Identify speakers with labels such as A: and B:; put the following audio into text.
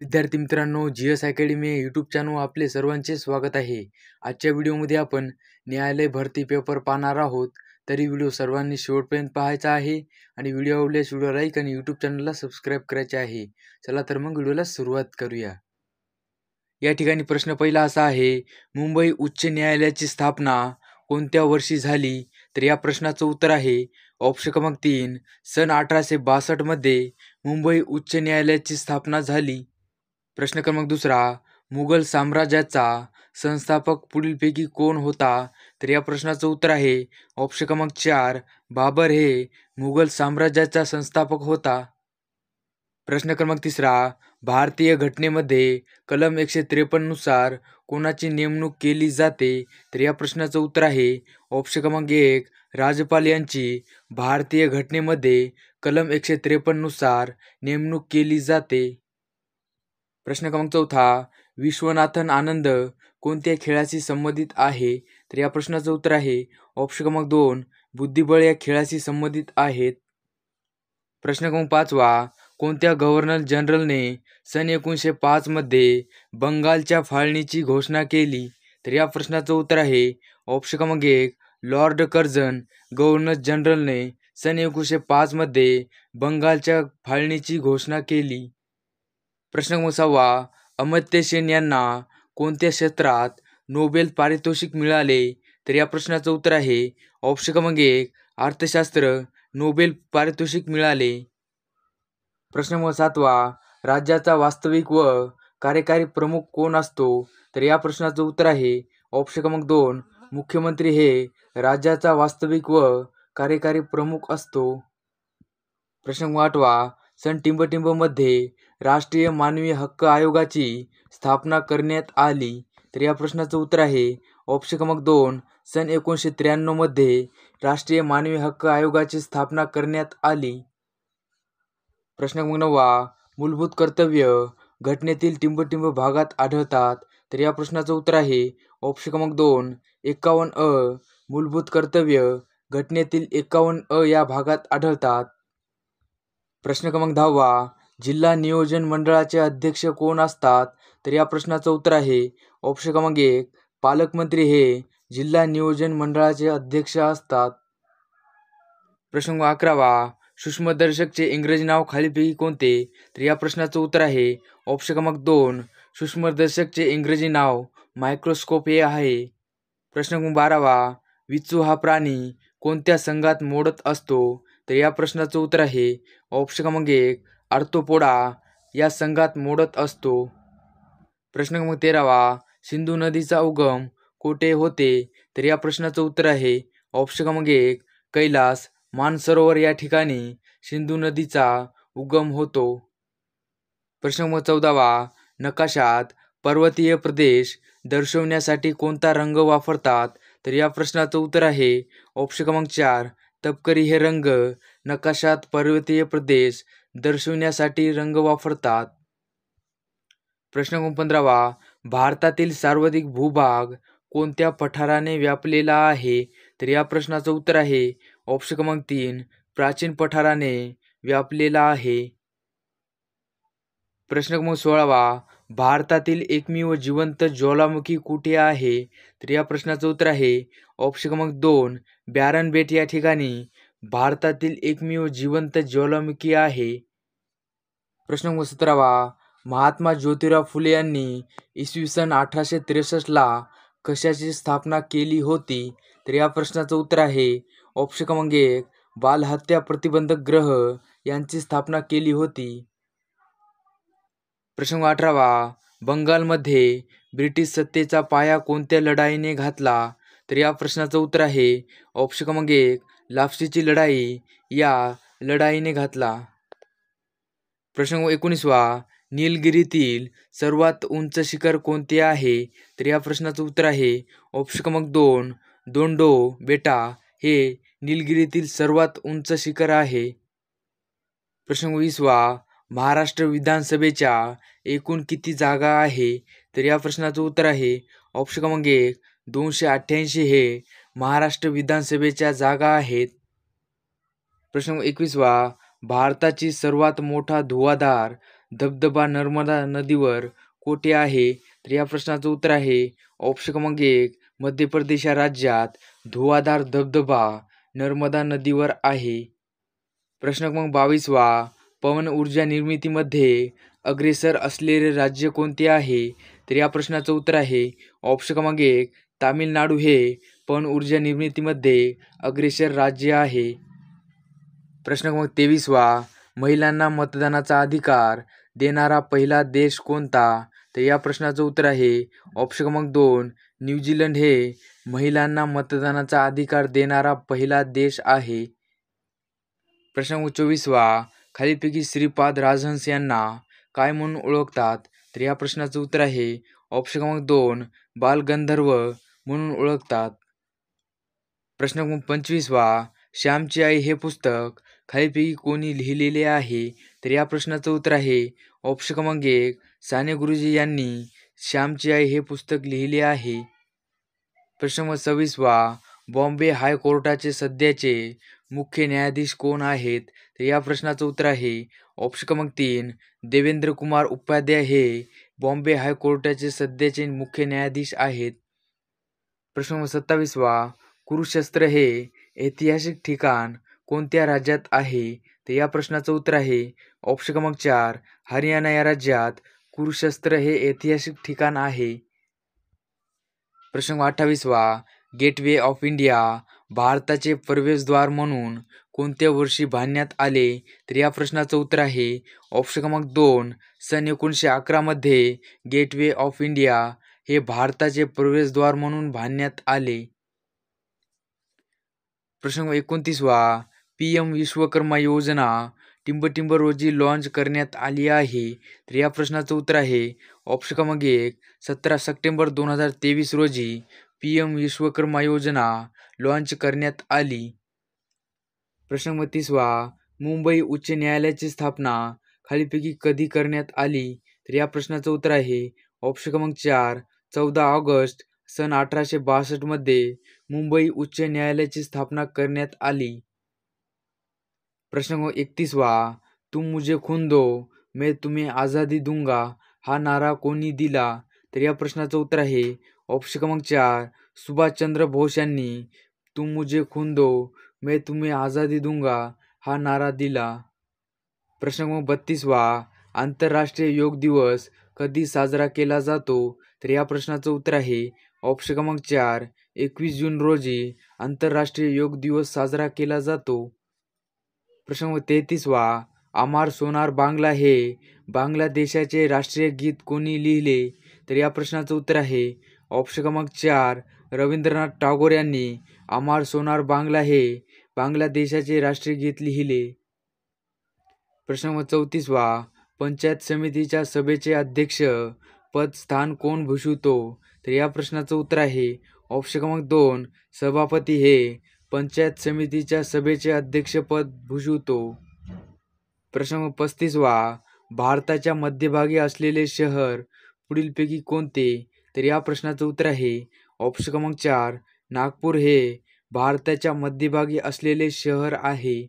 A: विद्यार्थी मित्रांनो, GS academy या यूट्यूब चॅनलवर आपले सर्वांचे स्वागत आहे. आजच्या व्हिडिओमध्ये आपण न्यायालय भरती पेपर पाहणार आहोत. तरी व्हिडिओ सर्वांनी शेवटपर्यंत पाहायचा आहे आणि व्हिडिओ आवडल्यास व्हिडिओ लाईक आणि यूट्यूब चॅनलला सबस्क्राईब करायचे आहे. चला तर मग व्हिडिओला सुरुवात करूया. या ठिकाणी प्रश्न पहिला असा आहे, मुंबई उच्च न्यायालयाची स्थापना कोणत्या वर्षी झाली? तर या प्रश्नाचं उत्तर आहे ऑप्शन क्रमांक 3 सन 1862 मध्ये मुंबई उच्च न्यायालयाची स्थापना झाली. प्रश्न क्रमांक दुसरा, मुघल साम्राज्याचा संस्थापक पुढीलपैकी कोण होता? तर या प्रश्नाचं उत्तर आहे ऑप्शन क्रमांक 4 बाबर हे मुघल साम्राज्याचा संस्थापक होता. प्रश्न क्रमांक तिसरा, भारतीय घटनेमध्ये कलम 153 नुसार कोणाची नेमणूक केली जाते? तर या प्रश्नाचं उत्तर आहे ऑप्शन क्रमांक 1 राज्यपाल यांची भारतीय घटनेमध्ये कलम 153 नुसार नेमणूक केली जाते. प्रश्न क्रमांक चौथा, विश्वनाथन आनंद कोणत्या खेळाशी संबंधित आहे? तर या प्रश्नाचं उत्तर आहे ऑप्शन क्रमांक 2 बुद्धिबळ या खेळाशी संबंधित आहेत. प्रश्न क्रमांक पाचवा, कोणत्या गव्हर्नर जनरलने सन 1905 मध्ये बंगालच्या फाळणीची घोषणा केली? तर या प्रश्नाचं उत्तर आहे ऑप्शन क्रमांक 1 लॉर्ड कर्झन. गव्हर्नर जनरलने सन 1905 मध्ये बंगालच्या फाळणीची घोषणा केली. प्रश्न क्रमांक 6, अमर्त्य सेन यांना कोणत्या क्षेत्रात नोबेल पारितोषिक मिळाले? तर या प्रश्नाचं उत्तर आहे ऑप्शन क्रमांक 1 अर्थशास्त्र. नोबेल पारितोषिक मिळाले. प्रश्न क्रमांक 7, राज्याचा वास्तविक व कार्यकारी प्रमुख कोण असतो? तर या प्रश्नाचं उत्तर आहे ऑप्शन क्रमांक 2 मुख्यमंत्री हे राज्याचा वास्तविक व कार्यकारी प्रमुख असतो. प्रश्न क्रमांक 8, सन टिंबटिंबमध्ये राष्ट्रीय मानवी हक्क आयोगाची स्थापना करण्यात आली. तर या प्रश्नाचं उत्तर आहे ऑप्शन क्रमांक 2 सन 1993 मध्ये राष्ट्रीय मानवी हक्क आयोगाची स्थापना करण्यात आली. प्रश्न क्रमांक 9, मूलभूत कर्तव्य घटनेतील टिंबटिंब भागात आढळतात. तर या प्रश्नाचं उत्तर आहे ऑप्शन क्रमांक 2 51 मूलभूत कर्तव्य घटनेतील 51 या भागात आढळतात. प्रश्न क्रमांक 10, जिल्हा नियोजन मंडळाचे अध्यक्ष कोण असतात? तर या प्रश्नाचं उत्तर आहे ऑप्शन क्रमांक 1 पालकमंत्री हे जिल्हा नियोजन मंडळाचे अध्यक्ष असतात. प्रश्न क्रमांक 11, सूक्ष्मदर्शकचे इंग्रजी नाव खालीलपैकी कोणते? तर या प्रश्नाचं उत्तर आहे ऑप्शन क्रमांक 2 सूक्ष्मदर्शकचे इंग्रजी नाव मायक्रोस्कोप हे आहे. प्रश्न क्रमांक 12, विचू हा प्राणी कोणत्या संघात मोडत असतो? तर या प्रश्नाचं उत्तर आहे ऑप्शन क्रमांक 1 आर्थ्रोपोडा या संघात मोडत असतो. प्रश्न क्रमांक 13, सिंधू नदीचा उगम कोठे होते? तर या प्रश्नाचं उत्तर आहे ऑप्शन क्रमांक 1 कैलास मानसरोवर या ठिकाणी सिंधू नदीचा उगम होतो. प्रश्न क्रमांक 14, नकाशात पर्वतीय प्रदेश दर्शवण्यासाठी कोणता रंग वापरतात? तर या प्रश्नाचं उत्तर आहे ऑप्शन क्रमांक 4 तपकिरी हे रंग नकाशात पर्वतीय प्रदेश दर्शवण्यासाठी रंग वापरतात. प्रश्न क्रमांक 15, भारतातील सर्वाधिक भूभाग कोणत्या पठाराने व्यापलेला आहे? तर या प्रश्नाचं उत्तर आहे ऑप्शन क्रमांक 3 प्राचीन पठाराने व्यापलेला आहे. प्रश्न क्रमांक 16, भारतातील एकमेव जिवंत ज्वालामुखी कुठे आहे? तर या प्रश्नाचं उत्तर आहे ऑप्शन क्रमांक 2 ब्यारन बेट या ठिकाणी भारतातील एकमेव जिवंत ज्वालामुखी आहे. प्रश्न क्रमांक 17, महात्मा ज्योतिराव फुले यांनी इसवी सन 1863 कशाची स्थापना केली होती? तर या प्रश्नाचं उत्तर आहे ऑप्शन क्रमांक 1 बालहत्या प्रतिबंधक ग्रह यांची स्थापना केली होती. प्रश्न क्रमांक 18, बंगालमध्ये ब्रिटिश सत्तेचा पाया कोणत्या लढाईने घातला? तर या प्रश्नाचं उत्तर आहे ऑप्शन क्रमांक 1 लाप्सीची लढाई या लढाईने घातला. प्रश्न क्रमांक 19, निलगिरीतील सर्वात उंच शिखर कोणते आहे? तर या प्रश्नाचं उत्तर आहे ऑप्शन क्रमांक 2 दोंडो बेटा हे निलगिरीतील सर्वात उंच शिखर आहे. प्रश्न क्रमांक 20, महाराष्ट्र विधानसभेच्या एकूण किती जागा आहे? तर या प्रश्नाचं उत्तर आहे ऑप्शन क्रमांक 1 288 हे महाराष्ट्र विधानसभेच्या जागा आहेत. प्रश्न क्रमांक 21, भारताची सर्वात मोठा धुवाधार धबधबा नर्मदा नदीवर कोठे आहे? तर या प्रश्नाचं उत्तर आहे ऑप्शन क्रमांक 1 मध्य प्रदेश या राज्यात धुवाधार धबधबा नर्मदा नदीवर आहे. प्रश्न क्रमांक 22 पवन ऊर्जा निर्मितीमध्ये अग्रेसर असलेले राज्य कोणते आहे? तर या प्रश्नाचं उत्तर आहे ऑप्शन क्रमांक 1 तामिळनाडू हे पवन ऊर्जा निर्मितीमध्ये अग्रेसर राज्य आहे. प्रश्न क्रमांक 23 महिलांना मतदानाचा अधिकार देणारा पहिला देश कोणता? तर या प्रश्नाचं उत्तर आहे ऑप्शन क्रमांक 2 न्यूझीलंड हे महिलांना मतदानाचा अधिकार देणारा पहिला देश आहे. प्रश्न क्रमांक 24 खालीलपैकी श्रीपाद राजहंस यांना काय म्हणून ओळखतात? तर या प्रश्नाचं उत्तर आहे ऑप्शन क्रमांक 2 बालगंधर्व म्हणून ओळखतात. प्रश्न क्रमांक 25 श्यामची आई हे पुस्तक खालीलपैकी कोणी लिहिलेले आहे? तर या प्रश्नाचं उत्तर आहे ऑप्शन क्रमांक 1 साने गुरुजी यांनी श्यामची आई हे पुस्तक लिहिले आहे. प्रश्न क्रमांक 26 बॉम्बे हायकोर्टाचे सध्याचे मुख्य न्यायाधीश कोण आहेत? तर या प्रश्नाचं उत्तर आहे ऑप्शन क्रमांक 3 देवेंद्र कुमार उपाध्याय हे बॉम्बे हायकोर्टाचे सध्याचे मुख्य न्यायाधीश आहेत. प्रश्न क्रमांक 27 कुरुक्षेत्र हे ऐतिहासिक ठिकाण कोणत्या राज्यात आहे? तर या प्रश्नाचं उत्तर आहे ऑप्शन क्रमांक 4 हरियाणा या राज्यात कुरुक्षेत्र हे ऐतिहासिक ठिकाण आहे. प्रश्न क्रमांक 28 गेटवे ऑफ इंडिया भारताचे प्रवेशद्वार म्हणून कोणत्या वर्षी बांधण्यात आले? तर या प्रश्नाचं उत्तर आहे ऑप्शन क्रमांक 2 सन 1911 मध्ये गेटवे ऑफ इंडिया हे भारताचे प्रवेशद्वार म्हणून बांधण्यात आले. प्रश्न क्रमांक 29 PM विश्वकर्मा योजना टिंब रोजी लॉन्च करण्यात आली आहे. तर या प्रश्नाचं उत्तर आहे ऑप्शन क्रमांक 1 17 सप्टेंबर 2023 रोजी PM विश्वकर्मा योजना लॉन्च करण्यात आली. प्रश्न क्रमांक 30 मुंबई उच्च न्यायालयाची स्थापना खालीलपैकी कधी करण्यात आली? तर या प्रश्नाचं उत्तर आहे ऑप्शन क्रमांक 4 14 ऑगस्ट सन 1862 मध्ये मुंबई उच्च न्यायालयाची स्थापना करण्यात आली. प्रश्न क्रमांक 31 तुम मुझे खून दो मैं तुम्हें आझादी दूंगा हा नारा कोणी दिला? तर या प्रश्नाचं उत्तर आहे ऑप्शन क्रमांक 4 सुभाषचंद्र बोस यांनी तुम मुझे खून दो मैं तुम्हें आझादी दूंगा हा नारा दिला. प्रश्न क्रमांक 32 आंतरराष्ट्रीय योग दिवस कधी साजरा केला जातो? तर या प्रश्नाचं उत्तर आहे ऑप्शन क्रमांक 4 21 जून रोजी आंतरराष्ट्रीय योग दिवस साजरा केला जातो. प्रश्न क्रमांक 33 अमार सोनार बांगला हे बांगलादेशाचे राष्ट्रीय गीत कोणी लिहिले? तर या प्रश्नाचं उत्तर आहे ऑप्शन क्रमांक 4 रवींद्रनाथ टागोर यांनी अमार सोनार बांगला हे बांगलादेशाचे राष्ट्रीय गीत लिहिले. प्रश्न क्रमांक 34 पंचायत समितीच्या सभेचे अध्यक्ष पद स्थान कोण भूषवतो? तर या प्रश्नाचं उत्तर आहे ऑप्शन क्रमांक 2 सभापती हे पंचायत समितीच्या सभेचे अध्यक्षपद भूषवतो. प्रश्न क्रमांक 35 भारताच्या मध्यभागी असलेले शहर पुढीलपैकी कोणते? तर या प्रश्नाचं उत्तर आहे ऑप्शन क्रमांक 4 नागपूर हे भारताच्या मध्यभागी असलेले शहर आहे.